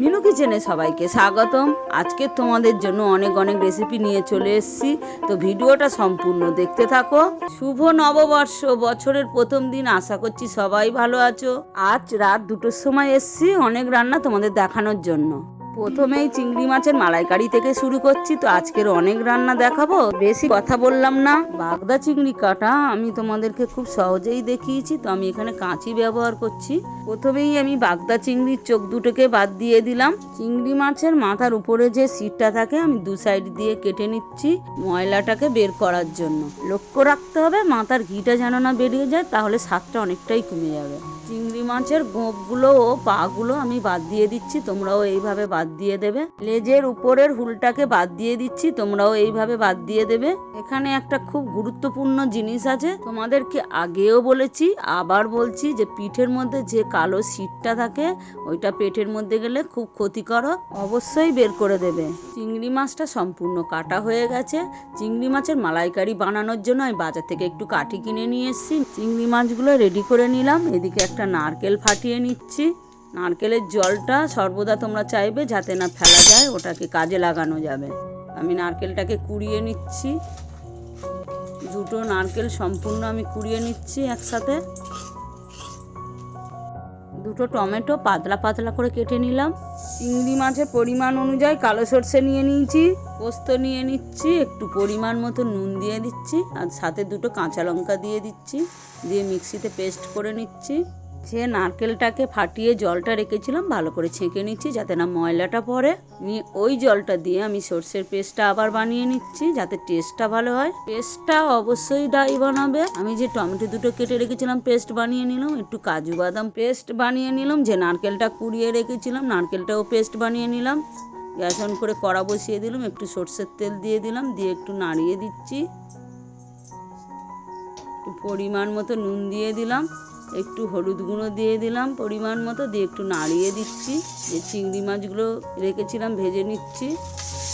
মিনু কিচেনে সবাইকে স্বাগতম। আজকে তোমাদের জন্য অনেক অনেক রেসিপি নিয়ে চলে এসেছি, তো ভিডিওটা সম্পূর্ণ দেখতে থাকো। শুভ নববর্ষ, বছরের প্রথম দিন, আশা করছি সবাই ভালো আছো। আজ রাত 2টোর সময় এসেছি অনেক রান্না তোমাদের দেখানোর জন্য। প্রথমেই চিংড়ি মাছের মালাইকারি থেকে শুরু করছি। তো আজকের অনেক রান্না দেখাবো, বেশি কথা বললাম না। বাগদা চিংড়ি কাটা আমি তোমাদেরকে খুব সহজেই দেখিয়েছি, তো আমি এখানে কাঁচি ব্যবহার করছি। প্রথমেই আমি বাগদা চিংড়ির চোখ দুটোকে বাদ দিয়ে দিলাম। চিংড়ি মাছের মাথার উপরে যে সিটটা থাকে আমি দু সাইড দিয়ে কেটে নিচ্ছি ময়লাটাকে বের করার জন্য। লক্ষ্য রাখতে হবে মাথার ঘিটা যেন না বেরিয়ে যায়, তাহলে স্বাদটা অনেকটাই কমে যাবে। চিংড়ি মাছের গোঁপগুলো ও পাগুলো আমি বাদ দিয়ে দিচ্ছি, তোমরাও এইভাবে বাদ দিয়ে দেবে। লেজের উপরের হুলটাকে বাদ দিয়ে দিচ্ছি, তোমরাও এইভাবে বাদ দিয়ে দেবে। এখানে একটা খুব গুরুত্বপূর্ণ জিনিস আছে, তোমাদেরকে আগেও বলেছি আবার বলছি, যে পিঠের মধ্যে যে কালো সিটটা থাকে ওইটা পেটের মধ্যে গেলে খুব ক্ষতিকর, অবশ্যই বের করে দেবে। চিংড়ি মাছটা সম্পূর্ণ কাটা হয়ে গেছে। চিংড়ি মাছের মালাইকারি বানানোর জন্য আমি বাজার থেকে একটু কাঠি কিনে নিয়ে এসেছি। চিংড়ি মাছগুলো রেডি করে নিলাম। এদিকে একটা নারকেল ফাটিয়ে নিচ্ছি। নারকেলের জলটা সর্বদা তোমরা চাইবে যাতে না ফেলা যায়, ওটাকে কাজে লাগানো যাবে। আমি নারকেলটাকে কুড়িয়ে নিচ্ছি। দুটো নারকেল সম্পূর্ণ আমি কুড়িয়ে নিচ্ছি একসাথে। দুটো টমেটো পাতলা পাতলা করে কেটে নিলাম। চিংড়ি মাছের পরিমাণ অনুযায়ী কালো সরষে নিয়ে নিয়েছি, পোস্ত নিয়ে নিচ্ছি, একটু পরিমাণ মতো নুন দিয়ে দিচ্ছি, আর সাথে দুটো কাঁচা লঙ্কা দিয়ে দিচ্ছি, দিয়ে মিক্সিতে পেস্ট করে নিচ্ছি। যে নারকেলটাকে ফাটিয়ে জলটা রেখেছিলাম ভালো করে ছেঁকে নিচ্ছি যাতে না ময়লাটা পড়ে। নিয়ে ওই জলটা দিয়ে আমি সর্ষের পেস্টটা আবার বানিয়ে নিচ্ছি যাতে টেস্টটা ভালো হয়। পেস্টটা অবশ্যই ডাই বানাবে। আমি যে টমেটো দুটো কেটে রেখেছিলাম পেস্ট বানিয়ে নিলাম, একটু কাজু বাদাম পেস্ট বানিয়ে নিলাম, যে নারকেলটা কুড়িয়ে রেখেছিলাম নারকেলটাও পেস্ট বানিয়ে নিলাম। গ্যাস অন করে কড়া বসিয়ে দিলাম, একটু সর্ষের তেল দিয়ে দিলাম, দিয়ে একটু নাড়িয়ে দিচ্ছি। একটু পরিমাণ মতো নুন দিয়ে দিলাম, একটু হলুদ গুঁড়ো দিয়ে দিলাম পরিমাণ মতো, দিয়ে একটু নাড়িয়ে দিচ্ছি। যে চিংড়ি মাছগুলো রেখেছিলাম ভেজে নিচ্ছি।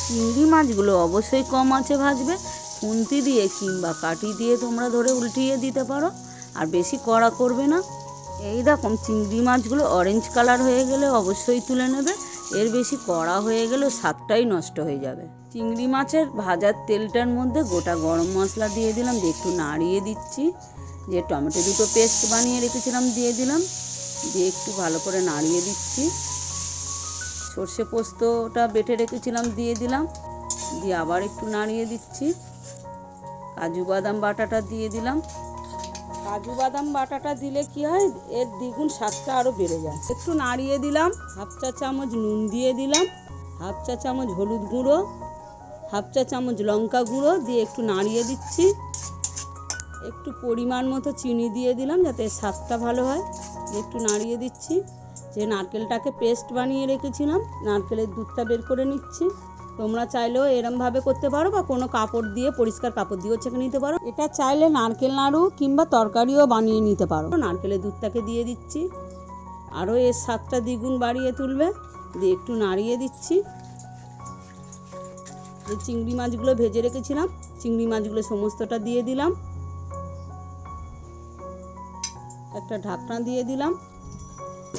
চিংড়ি মাছগুলো অবশ্যই কম আঁচে ভাজবে। খুন্তি দিয়ে কিংবা কাঠি দিয়ে তোমরা ধরে উল্টিয়ে দিতে পারো, আর বেশি কড়া করবে না। এই রকম চিংড়ি মাছগুলো অরেঞ্জ কালার হয়ে গেলে অবশ্যই তুলে নেবে, এর বেশি কড়া হয়ে গেলে স্বাদটাই নষ্ট হয়ে যাবে। চিংড়ি মাছের ভাজার তেলটার মধ্যে গোটা গরম মশলা দিয়ে দিলাম, দিয়ে একটু নাড়িয়ে দিচ্ছি। যে টমেটো দুটো পেস্ট বানিয়ে রেখেছিলাম দিয়ে দিলাম, দিয়ে একটু ভালো করে নাড়িয়ে দিচ্ছি। সর্ষে পোস্তটা বেটে রেখেছিলাম দিয়ে দিলাম, দিয়ে আবার একটু নাড়িয়ে দিচ্ছি। কাজু বাদাম বাটাটা দিয়ে দিলাম। কাজু বাদাম বাটাটা দিলে কি হয়, এর দ্বিগুণ স্বাদটা আরও বেড়ে যায়। একটু নাড়িয়ে দিলাম। হাফ চা চামচ নুন দিয়ে দিলাম, হাফ চা চামচ হলুদ গুঁড়ো, হাফ চা চামচ লঙ্কা গুঁড়ো দিয়ে একটু নাড়িয়ে দিচ্ছি। একটু পরিমাণ মতো চিনি দিয়ে দিলাম যাতে স্বাদটা ভালো হয়, একটু নাড়িয়ে দিচ্ছি। যে নারকেলটাকে পেস্ট বানিয়ে রেখেছিলাম নারকেলের দুধটা বের করে নিচ্ছি। তোমরা চাইলেও এরমভাবে করতে পারো, বা কোনো কাপড় দিয়ে পরিষ্কার কাপড় দিয়েও ছেঁকে নিতে পারো। এটা চাইলে নারকেল নাড়ু কিংবা তরকারিও বানিয়ে নিতে পারো। নারকেলের দুধটাকে দিয়ে দিচ্ছি, আরও এর স্বাদটা দ্বিগুণ বাড়িয়ে তুলবে। দিয়ে একটু নাড়িয়ে দিচ্ছি। যে চিংড়ি মাছগুলো ভেজে রেখেছিলাম চিংড়ি মাছগুলো সমস্তটা দিয়ে দিলাম। একটা ঢাকনা দিয়ে দিলাম।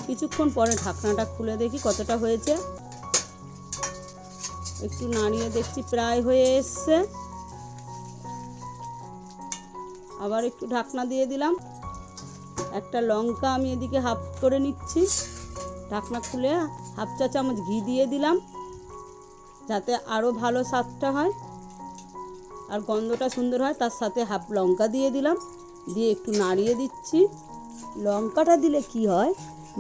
কিছুক্ষণ পরে ঢাকনাটা খুলে দেখি কতটা হয়েছে। একটু নাড়িয়ে দেখছি প্রায় হয়ে এসছে। আবার একটু ঢাকনা দিয়ে দিলাম। একটা লঙ্কা আমি এদিকে হাফ করে নিচ্ছি। ঢাকনা খুলে হাফ চা চামচ ঘি দিয়ে দিলাম যাতে আরও ভালো স্বাদটা হয় আর গন্ধটা সুন্দর হয়। তার সাথে হাফ লঙ্কা দিয়ে দিলাম, দিয়ে একটু নাড়িয়ে দিচ্ছি। লঙ্কাটা দিলে কি হয়,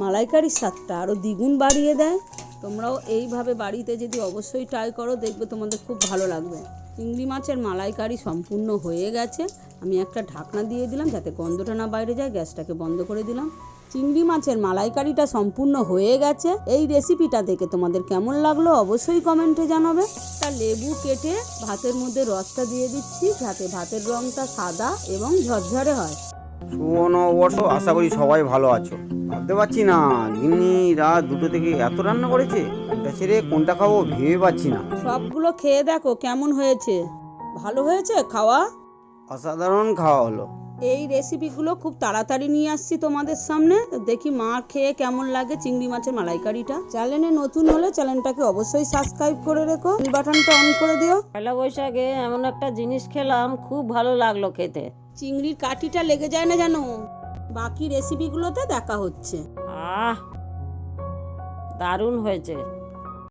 মালাইকারির স্বাদটা আরও দ্বিগুণ বাড়িয়ে দেয়। তোমরাও এইভাবে বাড়িতে যদি অবশ্যই ট্রাই করো, দেখবে তোমাদের খুব ভালো লাগবে। চিংড়ি মাছের মালাইকারি সম্পূর্ণ হয়ে গেছে। আমি একটা ঢাকনা দিয়ে দিলাম যাতে গন্ধটা না বাইরে যায়। গ্যাসটাকে বন্ধ করে দিলাম। চিংড়ি মাছের মালাইকারিটা সম্পূর্ণ হয়ে গেছে। এই রেসিপিটা দেখে তোমাদের কেমন লাগলো অবশ্যই কমেন্টে জানাবে। একটা লেবু কেটে ভাতের মধ্যে রসটা দিয়ে দিচ্ছি যাতে ভাতের রঙটা সাদা এবং ঝরঝরে হয়। শুভ নববর্ষ, আশা করি সবাই ভালো আছো। ভাবতে পারছি না দিনই রাত 2টো থেকে এত রান্না করেছে, কোনটা ছেড়ে কোনটা খাবো ভেবে পাচ্ছি না। সবগুলো খেয়ে দেখো কেমন হয়েছে। ভালো হয়েছে খাওয়া? অসাধারণ খাওয়া হলো। এই রেসিপিগুলো খুব তাড়াতাড়ি নিয়ে আসছি তোমাদের সামনে। দেখি মা খেয়ে কেমন লাগে চিংড়ি মাছের মালাইকারিটা। চ্যানেলে নতুন হলে চ্যানেলটাকে অবশ্যই সাবস্ক্রাইব করে রেখো, বেল বাটনটা অন করে দিও। পয়লা বৈশাখে এমন একটা জিনিস খেলাম, খুব ভালো লাগলো খেতে। চিংড়ির কাঠিটা লেগে যায় না জানো। বাকি রেসিপিগুলোতে দেখা হচ্ছে। আহ, দারুণ হয়েছে।